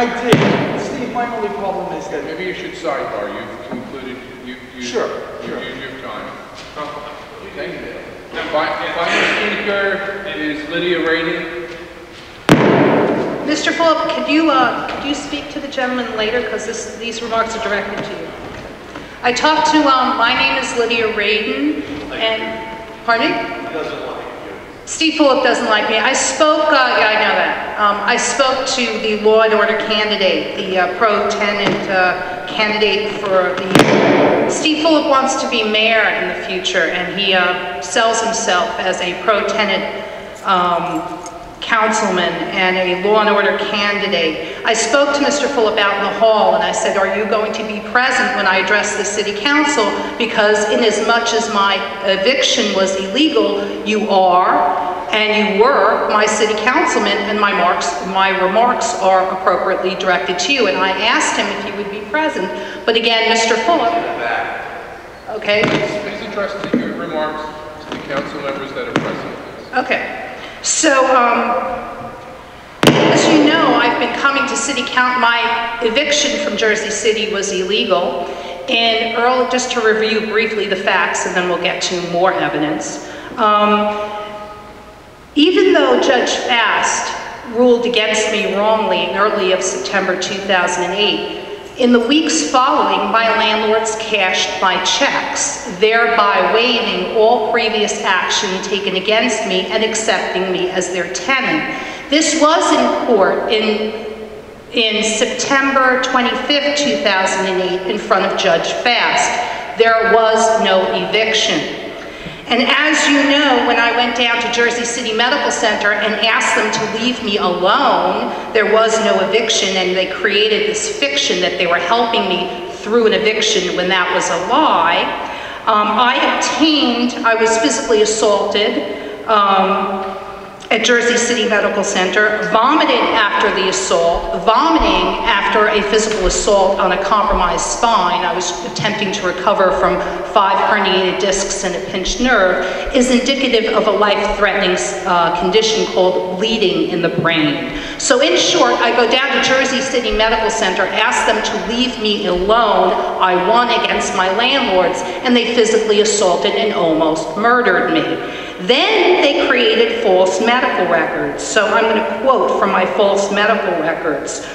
I did. Steve, my only problem is that... Maybe you should sidebar. You've concluded, Sure. You've used your time. Thank you. Final speaker is Lydia Rainey. Mr. Fullop, could you speak to the gentleman later, because these remarks are directed to you. I talked to, my name is Lydia Raiden, and, pardon me? He doesn't like you. Steve Fullop doesn't like me. I spoke, yeah, I know that. I spoke to the law and order candidate, the pro-tenant candidate for the, Steve Fullop wants to be mayor in the future, and he sells himself as a pro-tenant councilman and a law and order candidate. I spoke to Mr. Fullop out in the hall and I said, are you going to be present when I address the city council? Because in as much as my eviction was illegal, you are and you were my city councilman, and my remarks are appropriately directed to you. And I asked him if he would be present, but again, Mr. Fullop. Okay. Please address your remarks to the council members that are present. Okay. So, as you know, I've been coming to City Council. My eviction from Jersey City was illegal. And Earl, just to review briefly the facts, and then we'll get to more evidence. Even though Judge Fast ruled against me wrongly in early of September 2008, in the weeks following, my landlords cashed my checks, thereby waiving all previous action taken against me and accepting me as their tenant. This was in court in September 25th, 2008, in front of Judge Fast. There was no eviction. And as you know, when I went down to Jersey City Medical Center and asked them to leave me alone, there was no eviction, and they created this fiction that they were helping me through an eviction when that was a lie. I was physically assaulted at Jersey City Medical Center, vomited after the assault, vomiting after a physical assault on a compromised spine. I was attempting to recover from 5 herniated discs and a pinched nerve, is indicative of a life-threatening condition called bleeding in the brain. So in short, I go down to Jersey City Medical Center, ask them to leave me alone. I won against my landlords, and they physically assaulted and almost murdered me. Then they created false medical records. So I'm going to quote from my false medical records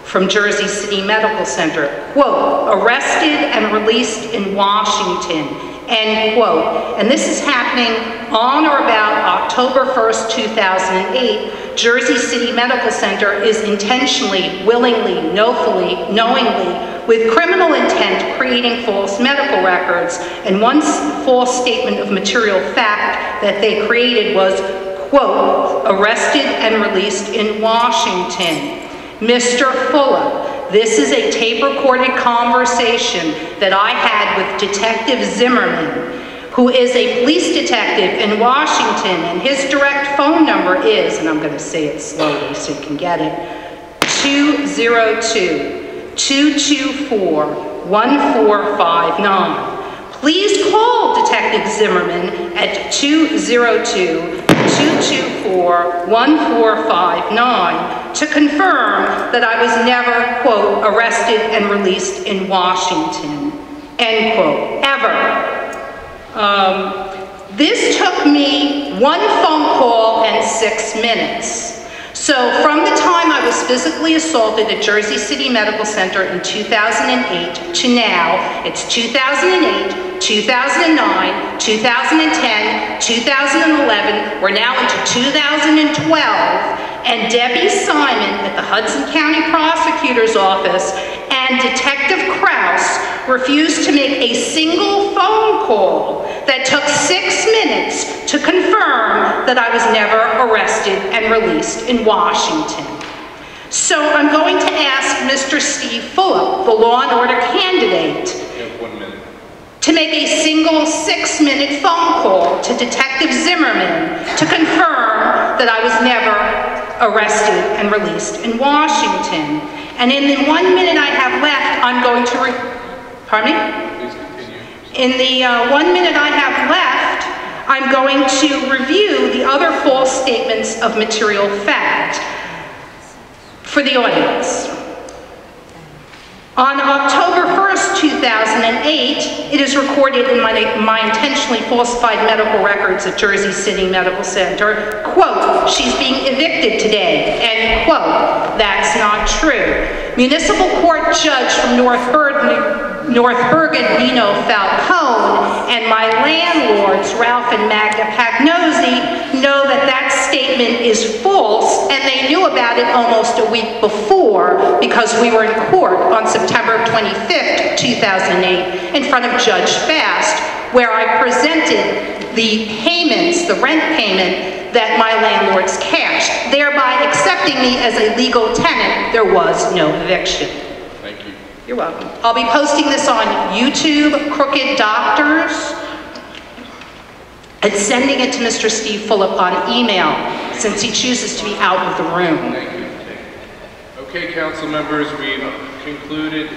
from Jersey City Medical Center. Quote, arrested and released in Washington, end quote. And this is happening on or about October 1st, 2008. Jersey City Medical Center is intentionally, willingly, knowingly, with criminal intent, creating false medical records. And one false statement of material fact that they created was, quote, arrested and released in Washington. Mr. Fullop, this is a tape-recorded conversation that I had with Detective Zimmerman, who is a police detective in Washington, and his direct phone number is, and I'm going to say it slowly so you can get it, 202-224-1459. Please call Detective Zimmerman at 202-224-1459 to confirm that I was never, quote, arrested and released in Washington, end quote, ever. This took me 1 phone call and 6 minutes. So from the time I was physically assaulted at Jersey City Medical Center in 2008 to now, it's 2008, 2009, 2010, 2011, we're now into 2012, and Debbie Simon at the Hudson County Prosecutor's Office and Detective Kraus refused to make a single phone call that took 6 minutes to confirm that I was never arrested and released in Washington. So I'm going to ask Mr. Steve Fullop, the law and order candidate, You have 1 minute. to make a single 6-minute phone call to Detective Zimmerman to confirm that I was never arrested and released in Washington. And in the 1 minute I have left, I'm going to pardon me? Please continue. In the 1 minute I have left, I'm going to review the other false statements of material fact for the audience. On October 1st, 2008, it is recorded in my intentionally falsified medical records at Jersey City Medical Center, quote, "She's being evicted today," end quote. That's not true. Municipal court judge from North Bergen, Nino Falcone, and my landlords, Ralph and Magda Pagnozzi, know that that statement is false, and they knew about it almost a week before because we were in court on September 25th, 2008, in front of Judge Fast, where I presented the payments, the rent payment that my landlords cashed, thereby accepting me as a legal tenant. There was no eviction. Thank you. You're welcome. I'll be posting this on YouTube, Crooked Doctors, and sending it to Mr. Steve Fullop on email, since he chooses to be out of the room. Thank you. Okay, council members, we've concluded